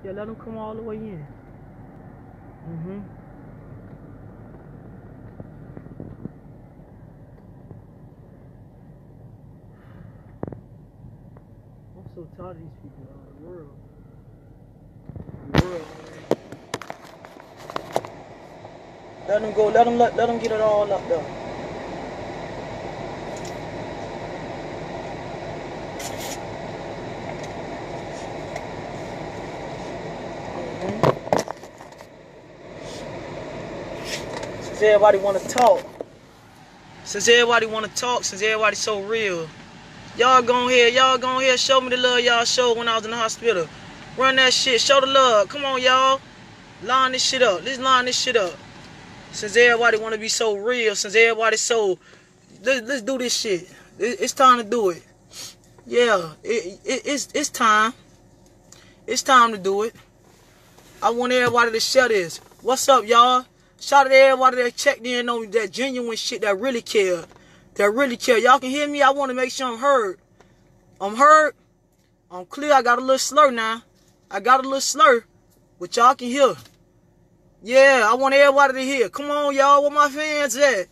Yeah, let them come all the way in. I'm so tired of these people around the world. Let them go. Let them get it all up there. Since everybody want to talk. Since everybody so real. Y'all go ahead, show me the love y'all showed when I was in the hospital. Run that shit, show the love. Come on, y'all. Line this shit up. Let's line this shit up. Since everybody want to be so real, since everybody so... Let's do this shit. It's time to do it. Yeah, it's time. It's time to do it. I want everybody to share this. What's up, y'all? Shout out to everybody that checked in on that genuine shit that really care. Y'all can hear me? I want to make sure I'm heard. I'm heard. I'm clear. I got a little slur now. But y'all can hear. Yeah, I want everybody to hear. Come on, y'all. Where my fans at?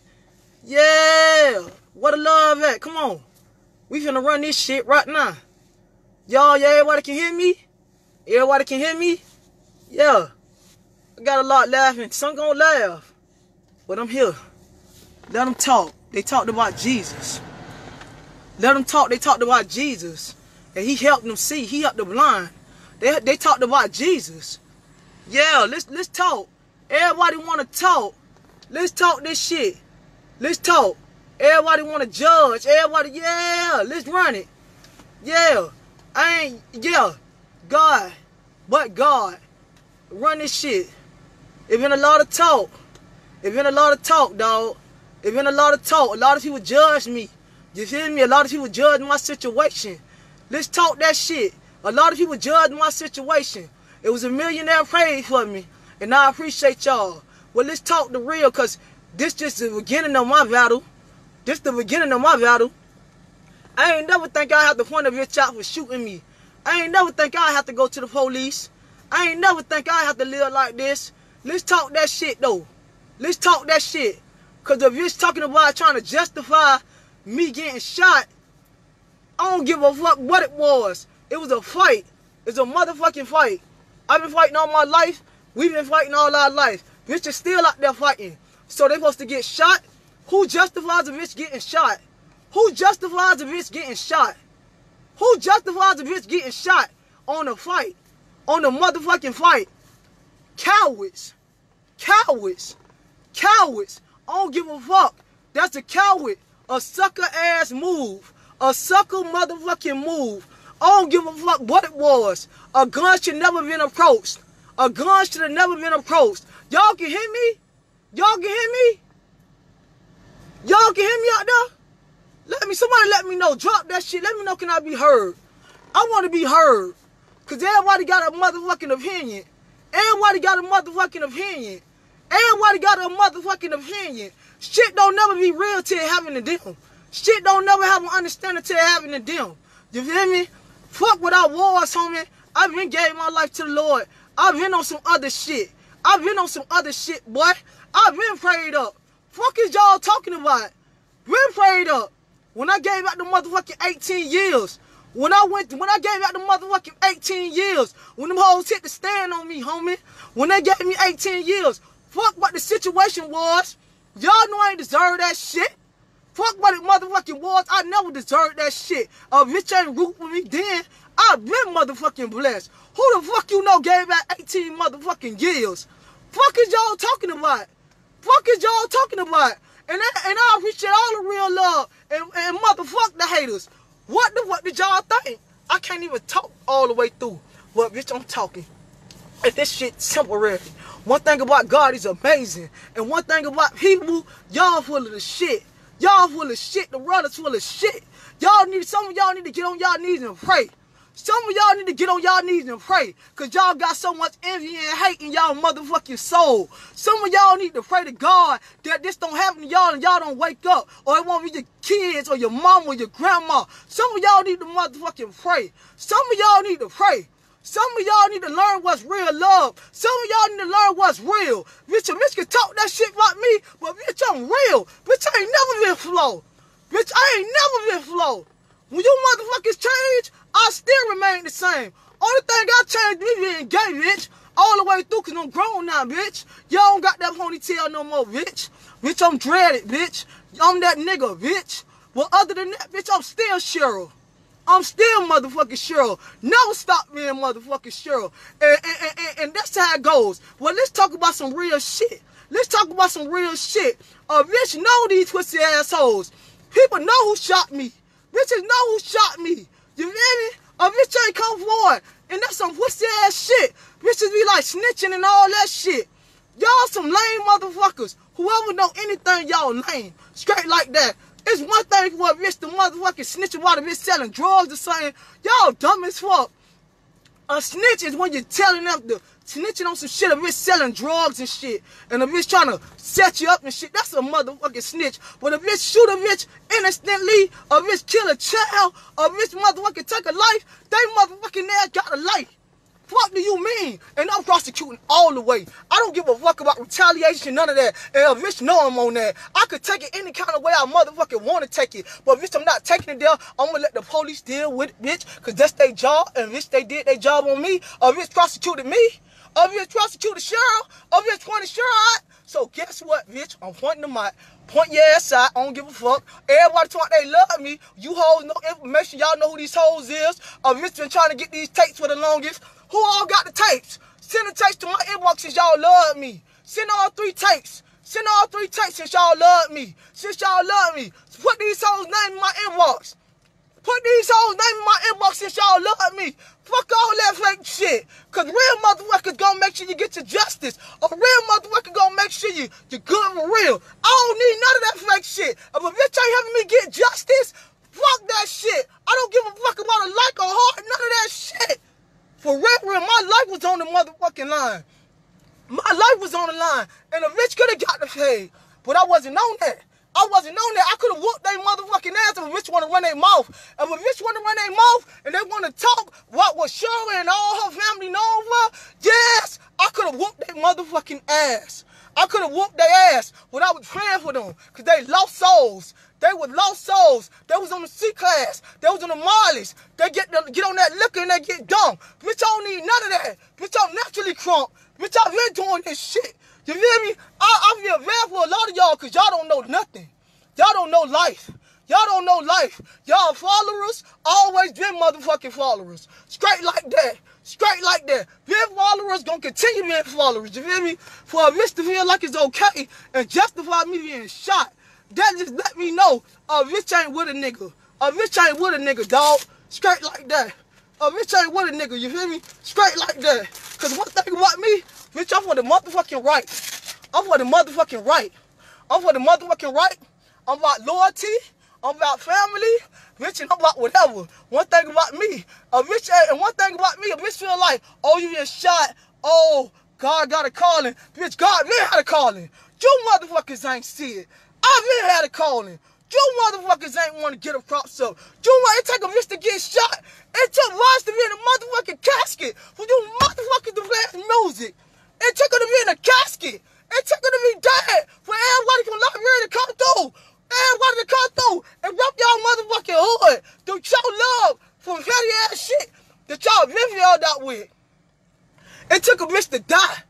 Yeah. Where the love at? Come on. We finna run this shit right now. Y'all, yeah, everybody can hear me? Everybody can hear me? Yeah. I got a lot laughing. Some gonna laugh. But I'm here. Let them talk. They talked about Jesus. Let them talk. They talked about Jesus. And he helped them see. He helped the blind. They talked about Jesus. Yeah, let's talk. Everybody want to talk. Let's talk this shit. Let's talk. Everybody want to judge. Everybody, yeah, let's run it. Yeah. God. But God. Run this shit. It been a lot of talk. Dog. It been a lot of talk. A lot of people judge me. You feel me? A lot of people judge my situation. Let's talk that shit. A lot of people judge my situation. It was a millionaire prayed for me. And I appreciate y'all. Well, let's talk the real, because this just the beginning of my battle. I ain't never think I have to point a bitch out for shooting me. I ain't never think I have to go to the police. I ain't never think I have to live like this. Let's talk that shit, though. Let's talk that shit. Because the bitch talking about trying to justify me getting shot, I don't give a fuck what it was. It was a fight. It's a motherfucking fight. I've been fighting all my life. We've been fighting all our life. Bitch is still out there fighting. So they supposed to get shot? Who justifies a bitch getting shot? Who justifies a bitch getting shot? Who justifies a bitch getting shot on a fight? On the motherfucking fight? Cowards. Cowards. Cowards. I don't give a fuck. That's a coward. A sucker ass move. A sucker motherfucking move. I don't give a fuck what it was. A gun should never been approached. A gun should have never been approached. Y'all can hear me? Y'all can hear me? Y'all can hear me out there? Somebody let me know. Drop that shit. Let me know, can I be heard? I want to be heard. Because everybody got a motherfucking opinion. Everybody got a motherfucking opinion. Everybody got a motherfucking opinion. Shit don't never be real till it happen to them. Shit don't never have an understanding till it happen to them. You feel me? Fuck what I was, homie. I've been gave my life to the Lord. I've been on some other shit. Boy. I've been prayed up. Fuck is y'all talking about? Been prayed up. When I gave out the motherfucking 18 years. When I gave out the motherfucking 18 years. When them hoes hit the stand on me, homie. When they gave me 18 years. Fuck what the situation was. Y'all know I ain't deserve that shit. Fuck what it motherfucking was. I never deserved that shit. A bitch ain't root for me then. I've been motherfucking blessed. Who the fuck you know gave out 18 motherfucking years? Fuck is y'all talking about? And I appreciate all the real love and motherfuck the haters. What the fuck did y'all think? I can't even talk all the way through. But bitch, I'm talking. And this shit temporary. One thing about God is amazing. And one thing about people, y'all full of the shit. Y'all full of shit. The world is full of shit. Some of y'all need to get on y'all knees and pray. Some of y'all need to get on y'all knees and pray. Because y'all got so much envy and hate in y'all motherfucking soul. Some of y'all need to pray to God that this don't happen to y'all and y'all don't wake up. Or it won't be your kids or your mom or your grandma. Some of y'all need to motherfucking pray. Some of y'all need to pray. Some of y'all need to learn what's real love. Some of y'all need to learn what's real. Bitch, a bitch can talk that shit about me, but bitch, I'm real. Bitch, I ain't never been Flo. Bitch, I ain't never been Flo. When you motherfuckers change, I still remain the same. Only thing I changed me being gay, bitch. All the way through, cause I'm grown now, bitch. Y'all don't got that ponytail no more, bitch. Bitch, I'm dreaded, bitch. I'm that nigga, bitch. But other than that, bitch, I'm still Cheryl. I'm still motherfucking Cheryl. Never stop being motherfucking Cheryl. And that's how it goes. Well, let's talk about some real shit. Let's talk about some real shit. Bitch, know these twisted assholes. People know who shot me. Bitches know who shot me. You feel me? A bitch ain't come forward. And that's some pussy ass shit. Bitches be like snitching and all that shit. Y'all some lame motherfuckers. Whoever know anything, y'all lame. Straight like that. It's one thing for a bitch to motherfucking snitch about a bitch selling drugs or something. Y'all dumb as fuck. A snitch is when you're telling them to snitching on some shit, a bitch selling drugs and shit. And a bitch trying to set you up and shit. That's a motherfucking snitch. When a bitch shoot a bitch innocently, a bitch kill a child, a bitch motherfucking take a life, they motherfucking ass got a life. What do you mean? And I'm prosecuting all the way. I don't give a fuck about retaliation, none of that. And bitch know I'm on that. I could take it any kind of way I motherfucking want to take it. But bitch, I'm not taking it there. I'm going to let the police deal with it, bitch. Because that's their job. And bitch, they did their job on me. A bitch prosecuted me. A bitch prosecuted Cheryl. A bitch pointed Cheryl out. So guess what, bitch? I'm pointing them out. Point your ass out. I don't give a fuck. Everybody talk they love me. You hoes know information. Y'all know who these hoes is. A bitch been trying to get these tapes for the longest. Who all got the tapes? Send the tapes to my inbox since y'all love me. Send all 3 tapes. Send all 3 tapes since y'all love me. Since y'all love me. Put these hoes' names in my inbox. Put these hoes' names in my inbox since y'all love me. Fuck all that fake shit. Cause real motherfuckers gonna make sure you get your justice. A real motherfucker gonna make sure you're good for real. I don't need none of that fake shit. If a bitch ain't helping me get justice, fuck that shit. I don't give a fuck about a like or heart, none of that shit. For real, my life was on the motherfucking line. My life was on the line. And a bitch could have got the pay. But I wasn't on that. I wasn't on that. I could have whooped their motherfucking ass if a bitch want to run their mouth. If a bitch want to run their mouth and they want to talk what was Shirley and all her family known for, yes, I could have whooped their motherfucking ass. I could have whooped their ass, but I was praying for them because they lost souls. They were lost souls. They was on the C-class. They was on the Marleys. They get on that liquor and they get dumb. Bitch, I don't need none of that. Bitch, I'm naturally crunk. Bitch, I've been doing this shit. You feel me? I feel bad for a lot of y'all because y'all don't know nothing. Y'all don't know life. Y'all don't know life. Y'all followers, always been motherfucking followers. Straight like that. Straight like that. Being followers gonna continue being followers. You feel me? For a bitch to feel like it's okay and justify me being shot. That just let me know a bitch ain't with a nigga. A bitch ain't with a nigga, dog. Straight like that. A bitch ain't with a nigga, you feel me? Straight like that. Cause one thing about me, bitch, I'm for the motherfucking right. I'm for the motherfucking right. I'm for the motherfucking right. I'm about loyalty. I'm about family. Bitch, and I'm about whatever. One thing about me, a bitch, and one thing about me, a bitch feel like, oh, you get shot. Oh, God got a calling. Bitch, God been had a calling. You motherfuckers ain't see it. I been had a calling. You motherfuckers ain't want to get a props up. It take a bitch to get shot. It took Ross to be in a motherfucking casket for you motherfuckers to play music. It took her to be in a casket. It took her to be dead for everybody from Liberia to come through. Everybody to come through and rub y'all motherfucking hood to show love for petty ass shit that y'all been held out with. It took a bitch to die.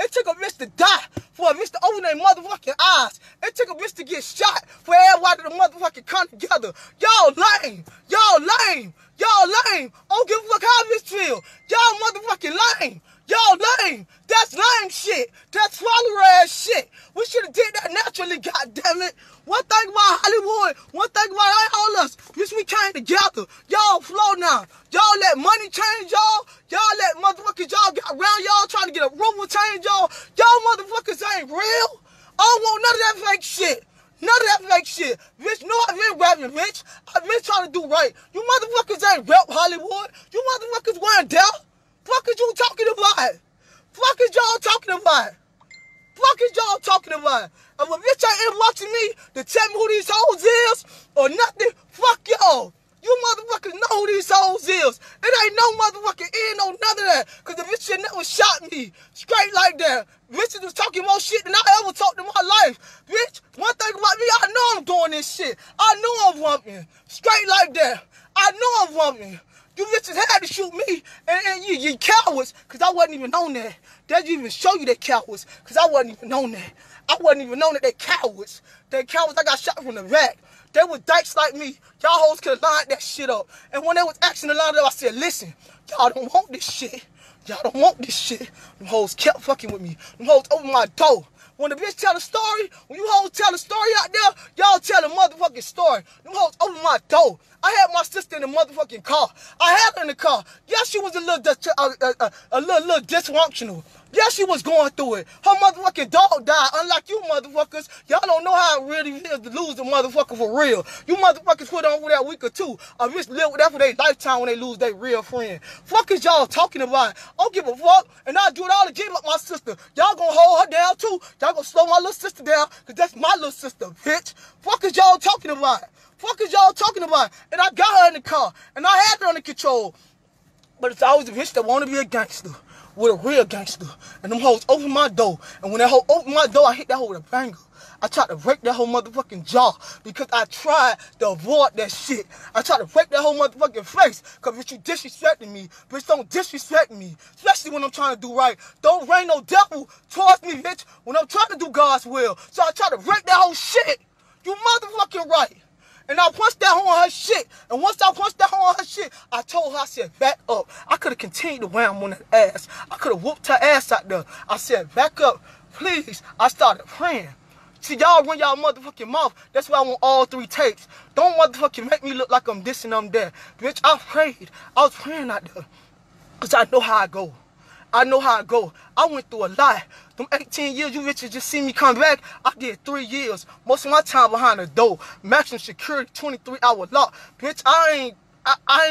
It took a bitch to die for a bitch to open their motherfucking eyes. It took a bitch to get shot for everybody to motherfucking come together. Y'all lame. Y'all lame. Y'all lame. I don't give a fuck how bitch feel. Y'all motherfucking lame. Y'all lame. That's lame shit. That's follower ass shit. We should have did that naturally, goddammit. One thing about Hollywood, one thing about all us, bitch, we came together. Y'all flow now. Y'all let money change y'all. Y'all let motherfuckers y'all got around y'all trying to get a room with change y'all. Y'all motherfuckers ain't real. I don't want none of that fake shit. None of that fake shit. Bitch, no, I've been rapping, bitch. I've been trying to do right. You motherfuckers ain't rep Hollywood. You motherfuckers weren't there. Fuck is you talking about? Fuck is y'all talking about? Fuck is y'all talking about? If a bitch ain't inboxing me to tell me who these hoes is or nothing, fuck y'all. You motherfuckers know who these hoes is. It ain't no motherfucking end on none of that. Cause the bitch shit never shot me. Straight like that. Bitches was talking more shit than I ever talked in my life. Bitch, one thing about me, I know I'm doing this shit. I know I'm bumping. Straight like that. I know I'm bumping. You bitches had to shoot me, and you cowards, because I wasn't even on that. They didn't even show you they cowards, because I wasn't even on that. I wasn't even on that they cowards. They cowards, I got shot from the back. They was dykes like me. Y'all hoes could have lined that shit up. And when they was asking to line it up, I said, listen, y'all don't want this shit. Y'all don't want this shit. Them hoes kept fucking with me. Them hoes opened my door. When the bitch tell a story, when you hoes tell a story out there, y'all tell a motherfucking story. Them hoes opened my door. I had my sister in the motherfucking car. I had her in the car. Yeah, she was a little dysfunctional. Yeah, she was going through it. Her motherfucking dog died. Unlike you motherfuckers, y'all don't know how it really is to lose a motherfucker for real. You motherfuckers put on for that week or two. A bitch live with that for their lifetime when they lose their real friend. Fuck is y'all talking about? I don't give a fuck. And I'll do it all again like my sister. Y'all gonna hold her down too. Y'all gonna slow my little sister down, because that's my little sister, bitch. Fuck is y'all talking about? Fuck is y'all talking about? And I got her in the car. And I had her under control. But it's always a bitch that want to be a gangster. With a real gangster. And them hoes open my door. And when that hoe opened my door, I hit that hoe with a banger. I tried to break that whole motherfucking jaw. Because I tried to avoid that shit. I tried to break that whole motherfucking face. Because bitch, you disrespecting me. Bitch, don't disrespect me. Especially when I'm trying to do right. Don't rain no devil towards me, bitch. When I'm trying to do God's will. So I tried to break that whole shit. You motherfucking right. And I punched that hoe on her shit. And once I punched that hoe on her shit, I told her, I said, back up. I could have continued to wham on that ass. I could have whooped her ass out there. I said, back up, please. I started praying. See, y'all run y'all motherfucking mouth. That's why I want all 3 takes. Don't motherfucking make me look like I'm this and I'm that. Bitch, I prayed. I was praying out there. Because I know how I go. I know how I go. I went through a lot. Them 18 years you bitches just see me come back, I did 3 years. Most of my time behind the door. Maximum security, 23-hour lock. Bitch, I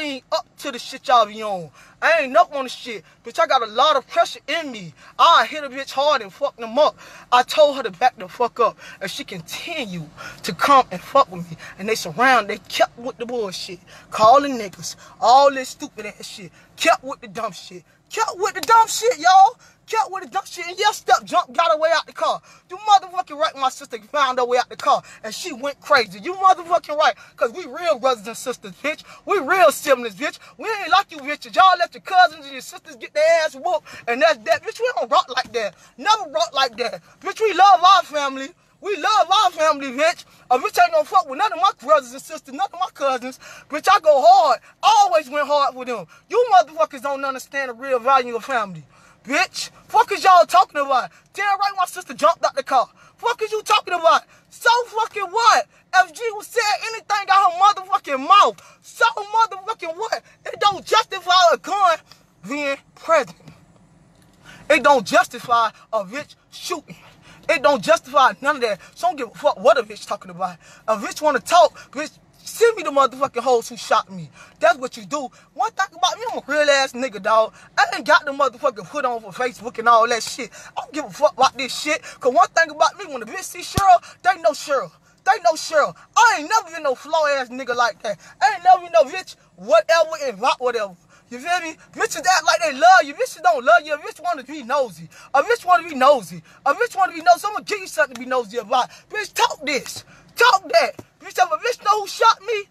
ain't up to the shit y'all be on. I ain't up on the shit. Bitch, I got a lot of pressure in me. I hit a bitch hard and fuck them up. I told her to back the fuck up. And she continued to come and fuck with me. And they kept with the bullshit. Calling niggas. All this stupid ass shit. Kept with the dumb shit. Kept with the dumb shit, y'all. Kept with the dumb shit. And yeah, step jump, got her way out the car. You motherfucking right, my sister found her way out the car. And she went crazy. You motherfucking right. Because we real brothers and sisters, bitch. We real siblings, bitch. We ain't like you bitches. Y'all let your cousins and your sisters get their ass whooped. And that's that. Bitch, we don't rock like that. Never rock like that. Bitch, we love our family. We love our family, bitch. A bitch ain't gonna fuck with none of my brothers and sisters, none of my cousins. Bitch, I go hard. I always went hard for them. You motherfuckers don't understand the real value of family. Bitch, fuck is y'all talking about? Damn right my sister jumped out the car. Fuck is you talking about? So fucking what? FG was saying anything out her motherfucking mouth. So motherfucking what? It don't justify a gun being present. It don't justify a bitch shooting. It don't justify none of that. So don't give a fuck what a bitch talking about. A bitch want to talk, bitch, send me the motherfucking hoes who shot me. That's what you do. One thing about me, I'm a real ass nigga, dog. I ain't got the motherfucking put on for Facebook and all that shit. I don't give a fuck about this shit. Cause one thing about me, when the bitch see Cheryl, they know Cheryl. They know Cheryl. I ain't never been no flow ass nigga like that. I ain't never been no bitch whatever and rock whatever. You feel me? Bitches act like they love you. Bitches don't love you. A bitch want to be nosy. A bitch want to be nosy. A bitch want to be nosy. I'm going to give you something to be nosy about. Bitch, talk this. Talk that. Bitch, if a bitch know who shot me,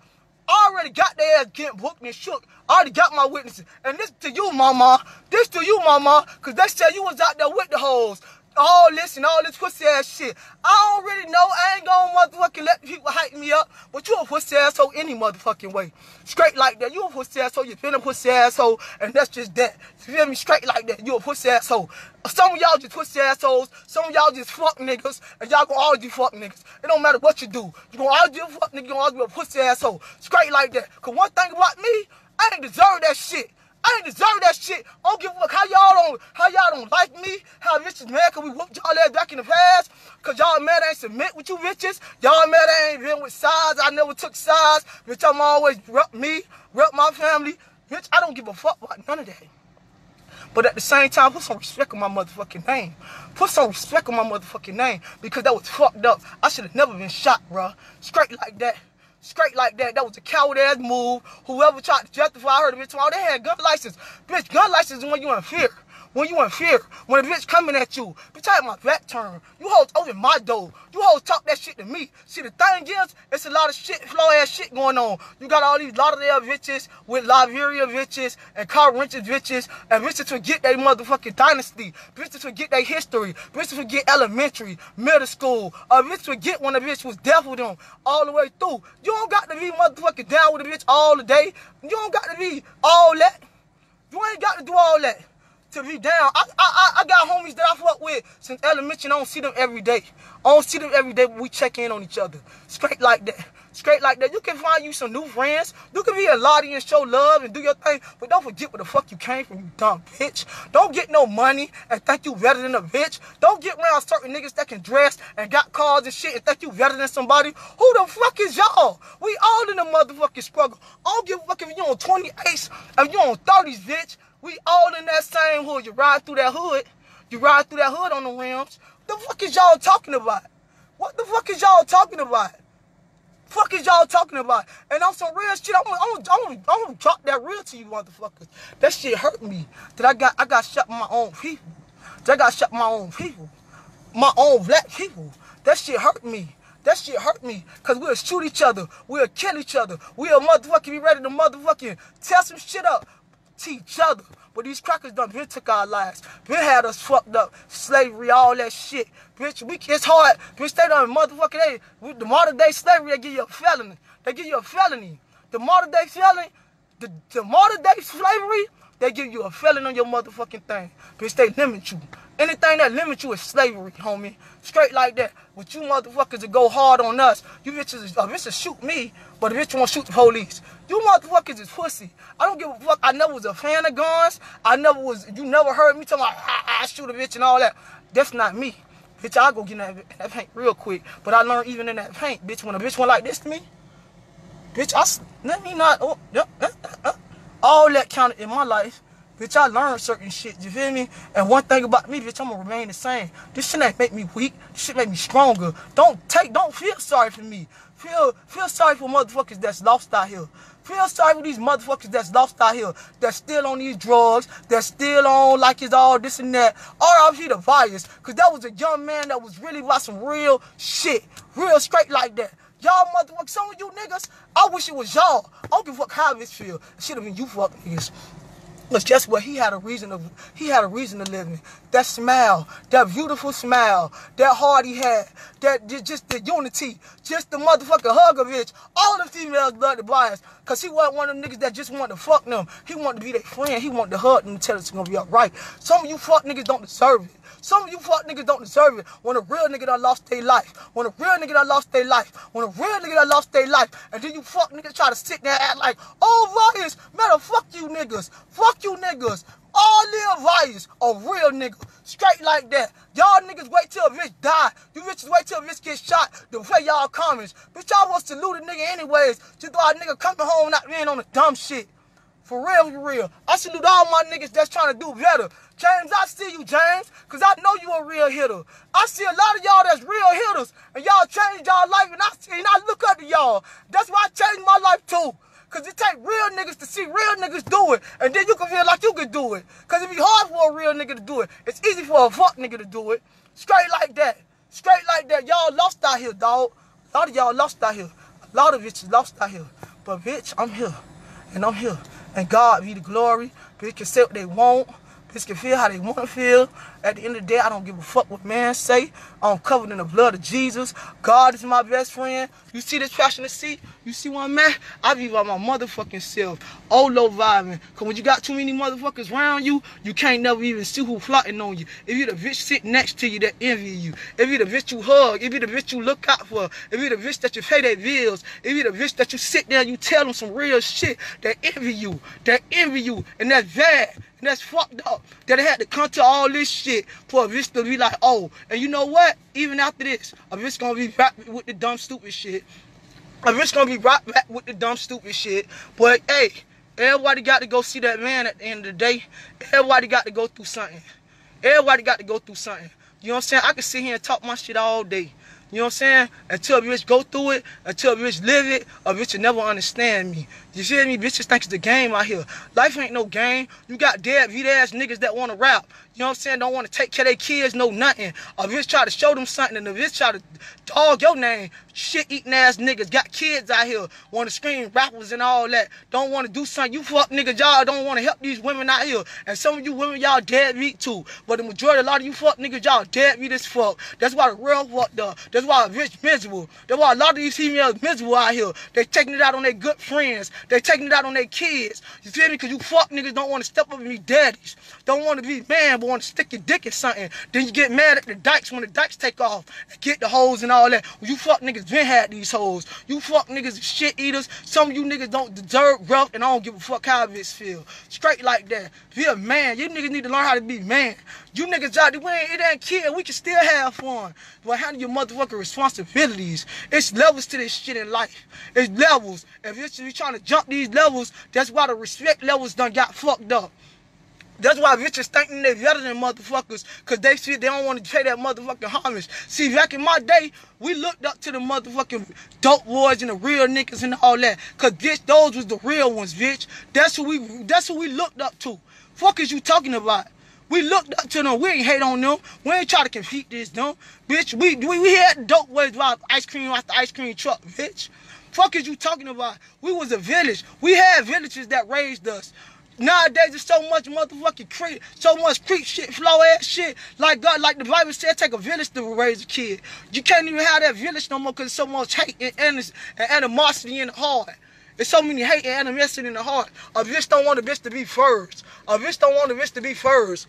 I already got their ass getting booked and shook. I already got my witnesses. And this to you, mama. This to you, mama. Because they said you was out there with the hoes. All this and all this pussy ass shit. I don't really know. I ain't gonna motherfucking let people hype me up. But you a pussy asshole any motherfucking way. Straight like that. You a pussy asshole. You been a pussy asshole. And that's just that. You feel me? Straight like that. You a pussy asshole. Some of y'all just pussy assholes. Some of y'all just fuck niggas. And y'all gonna always be fuck niggas. It don't matter what you do. You gonna always be a fuck nigga. You gonna always be a pussy asshole. Straight like that. Cause one thing about me, I ain't deserve that shit. I ain't deserve that shit. I don't give a fuck how y'all don't like me. How bitches mad cause we whooped y'all ass back in the past. Cause y'all mad I ain't submit with you bitches. Y'all mad I ain't been with sides. I never took sides. Bitch, I'm always rep me, rep my family. Bitch, I don't give a fuck about none of that. But at the same time, put some respect on my motherfucking name. Put some respect on my motherfucking name. Because that was fucked up. I should have never been shot, bruh. Straight like that. Straight like that. That was a coward-ass move. Whoever tried to justify, I heard a bitch, oh, they had gun license. Bitch, gun license is when you in fear. When you in fear. When a bitch coming at you. Bitch, I had my back turned. You hoes open my door. You hoes talk that shit to me. See, the thing is, it's a lot of shit, flow-ass shit going on. You got all these Lauderdale bitches with Liberia bitches and Carl Wrenches bitches, and bitches forget their motherfucking dynasty. Bitches forget their history. Bitches forget elementary, middle school. Bitches forget when a bitch was deaf with them all the way through. You don't got to be motherfucking down with a bitch all the day. You don't got to be all that. You ain't got to do all that to be down. I got homies that I fuck with since elementary. I don't see them every day. I don't see them every day, but we check in on each other. Straight like that. Straight like that. You can find you some new friends. You can be a lottie and show love and do your thing, but don't forget where the fuck you came from, you dumb bitch. Don't get no money and think you better than a bitch. Don't get around certain niggas that can dress and got cars and shit and think you better than somebody. Who the fuck is y'all? We all in the motherfucking struggle. I don't give a fuck if you on 28s, if you on 30s, bitch. We all in that same hood. You ride through that hood. You ride through that hood on the rims. The fuck is y'all talking about? What the fuck is y'all talking about? Fuck is y'all talking about? And on some real shit, I'm gonna drop that real to you motherfuckers. That shit hurt me. That I got shot by my own people. That I got shot by my own people. My own black people. That shit hurt me. That shit hurt me. Cause we'll shoot each other. We'll kill each other. We'll motherfucking be ready to motherfucking tear some shit up to each other. But these crackers done been took our lives. Been had us fucked up. Slavery, all that shit. Bitch, it's hard. Bitch, they done motherfucking, with the modern day slavery, they give you a felony. They give you a felony. The modern day felony, the modern day slavery, they give you a felony on your motherfucking thing. Bitch, they limit you. Anything that limits you is slavery, homie. Straight like that. But you motherfuckers that go hard on us, you bitches, a bitch will shoot me, but a bitch won't shoot the police. You motherfuckers is pussy. I don't give a fuck. I never was a fan of guns. You never heard me talking about, I shoot a bitch and all that. That's not me. Bitch, I'll go get in that paint real quick. But I learned even in that paint, bitch, when a bitch went like this to me, bitch, let me not, all that counted in my life. Bitch, I learned certain shit, you feel me? And one thing about me, bitch, I'm gonna remain the same. This shit ain't make me weak. This shit make me stronger. Don't feel sorry for me. Feel sorry for motherfuckers that's lost out here. Feel sorry for these motherfuckers that's lost out here. That's still on these drugs. That's still on like it's all this and that. R.I.P. the virus. Cause that was a young man that was really about some real shit. Real straight like that. Y'all motherfuckers, some of you niggas, I wish it was y'all. I don't give a fuck how this feel. It should have been you fuck niggas. But guess what? He had a reason to live in. That smile, that beautiful smile, that heart he had, just the unity, just the motherfucking hug of bitch. All the females loved the bias. Cause he wasn't one of them niggas that just wanted to fuck them. He wanted to be their friend. He wanted to hug them and tell us it's gonna be alright. Some of you fuck niggas don't deserve it. Some of you fuck niggas don't deserve it. When a real nigga done lost their life. When a real nigga done lost their life. When a real nigga done lost their life. And then you fuck niggas try to sit there and act like, oh, virus. Man, fuck you niggas. Fuck you niggas. All live virus. A real nigga. Straight like that. Y'all niggas wait till a bitch die. You bitches wait till a bitch get shot to play y'all comments. Bitch, y'all want to salute a nigga anyways. Just thought a nigga coming home not being on the dumb shit. For real, for real. I salute all my niggas that's trying to do better. James, I see you, James, because I know you a real hitter. I see a lot of y'all that's real hitters, and y'all changed y'all life, and I look up to y'all. That's why I changed my life, too. Because it take real niggas to see real niggas do it, and then you can feel like you can do it. Because it be hard for a real nigga to do it. It's easy for a fuck nigga to do it. Straight like that. Straight like that. Y'all lost out here, dog. A lot of y'all lost out here. A lot of bitches lost out here. But, bitch, I'm here. And I'm here. And God be the glory. Bitch can say what they want. Bitch can feel how they want to feel. At the end of the day, I don't give a fuck what man say. I'm covered in the blood of Jesus. God is my best friend. You see this passionate seat? You see where I'm at? I be by my motherfucking self. Oh, low vibing. Because when you got too many motherfuckers around you, you can't never even see who plotting on you. If you the bitch sitting next to you that envy you. If you the bitch you hug. If you the bitch you look out for. If you the bitch that you pay their bills. If you the bitch that you sit there and you tell them some real shit. That envy you. That envy you. And that's bad. And that's fucked up. That it had to come to all this shit for a bitch to be like, oh, and you know what? Even after this, a bitch gonna be back with the dumb, stupid shit. A bitch gonna be right back with the dumb, stupid shit. But, hey, everybody got to go see that man at the end of the day. Everybody got to go through something. Everybody got to go through something. You know what I'm saying? I can sit here and talk my shit all day. You know what I'm saying? Until a bitch go through it, until a bitch live it, a bitch will never understand me. You feel me? Bitches think it's the game out here. Life ain't no game. You got deadbeat ass niggas that want to rap. You know what I'm saying? Don't want to take care of their kids, no nothing. A bitch try to show them something and a bitch try to dog your name. Shit eating ass niggas got kids out here. Want to scream rappers and all that. Don't want to do something. You fuck niggas, y'all don't want to help these women out here. And some of you women, y'all deadbeat too. But the majority, a lot of you fuck niggas, y'all deadbeat as fuck. That's why the real fucked up. That's why a bitch miserable. That's why a lot of these females miserable out here. They taking it out on their good friends. They taking it out on their kids. You feel me? Because you fuck niggas don't want to step up and be daddies. Don't want to be man, but want to stick your dick in something. Then you get mad at the dykes when the dykes take off and get the hoes and all that. Well, you fuck niggas been had these hoes. You fuck niggas shit eaters. Some of you niggas don't deserve rough, and I don't give a fuck how bitch feel. Straight like that. Be a man. You niggas need to learn how to be man. You niggas out there, it ain't kill. We can still have fun. But handle your motherfucking responsibilities. It's levels to this shit in life. It's levels. If you're trying to jump these levels, that's why the respect levels done got fucked up. That's why bitches thinking they better than motherfuckers, because they see they don't want to pay that motherfucking homage. See, back in my day, we looked up to the motherfucking dope boys and the real niggas and all that. Because, bitch, those was the real ones, bitch. That's who we looked up to. Fuck is you talking about? We looked up to them. We ain't hate on them. We ain't try to compete this, them. Bitch, we had dope boys drive ice cream out the ice cream truck, bitch. Fuck is you talking about? We was a village. We had villages that raised us. Nowadays, there's so much motherfucking creep, so much creep shit, flow ass shit. Like God, like the Bible said, take a village to raise a kid. You can't even have that village no more because there's so much hate and animosity in the heart. There's so many hate and animosity in the heart. A bitch don't want a bitch to be first. A bitch don't want a bitch to be first.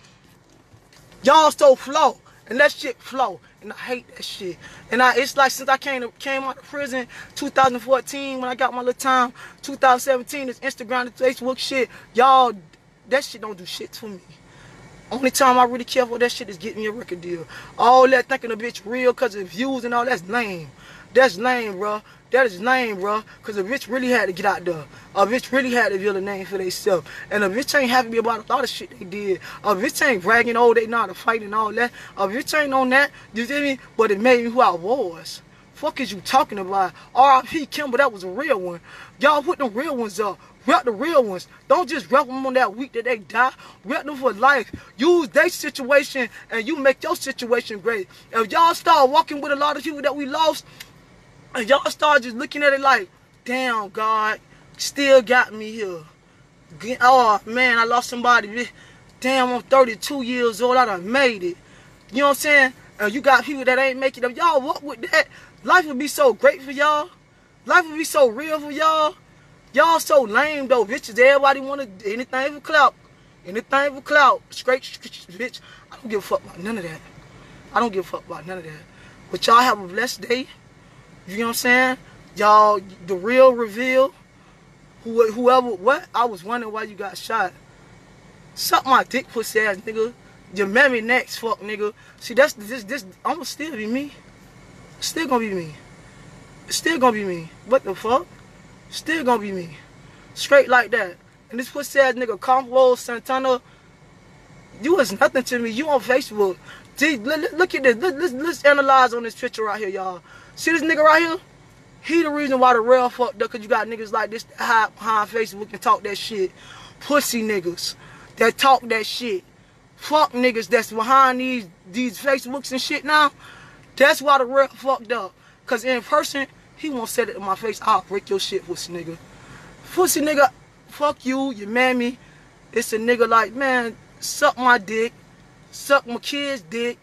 Y'all so flow, and that shit flow, and I hate that shit. And it's like since I came out of prison, 2014 when I got my little time, 2017 this Instagram and Facebook shit, y'all, that shit don't do shit for me. Only time I really care for that shit is getting me a record deal. All that thinking a bitch real because of views and all, that's lame. That's lame, bro. That is lame, bro. Because a bitch really had to get out there. A bitch really had to build a name for themselves. And a bitch ain't happy about a lot of shit they did. A bitch ain't bragging, oh, they know how to fight and all that. A bitch ain't on that. You feel me? But it made me who I was. Fuck is you talking about? R.I.P. Kimber, that was a real one. Y'all put them real ones up. Rep the real ones. Don't just rep them on that week that they die. Rep them for life. Use their situation and you make your situation great. If y'all start walking with a lot of people that we lost, and y'all start just looking at it like, damn, God, still got me here. Oh, man, I lost somebody. Damn, I'm 32 years old. I done made it. You know what I'm saying? And you got people that ain't making it. If y'all walk with that, life would be so great for y'all. Life would be so real for y'all. Y'all so lame, though, bitches. Everybody want to anything for clout. Anything for clout. Straight, bitch. I don't give a fuck about none of that. I don't give a fuck about none of that. But y'all have a blessed day. You know what I'm saying? Y'all, the real reveal. Whoever, what? I was wondering why you got shot. Suck my dick, pussy ass nigga. Your mammy next, fuck nigga. See, this, I'ma still be me. Still gonna be me. Still gonna be me. What the fuck? Still gonna be me. Straight like that. And this pussy ass nigga, Combo Santana, you was nothing to me. You on Facebook. Gee, look at this. Let's analyze on this picture right here, y'all. See this nigga right here? He the reason why the real fucked up, because you got niggas like this that hide behind Facebook and talk that shit. Pussy niggas that talk that shit. Fuck niggas that's behind these Facebooks and shit now. That's why the real fucked up. Because in person, he won't say it in my face. I'll break your shit, pussy nigga. Pussy nigga, fuck you, your mammy. It's a nigga like, man, suck my dick. Suck my kid's dick.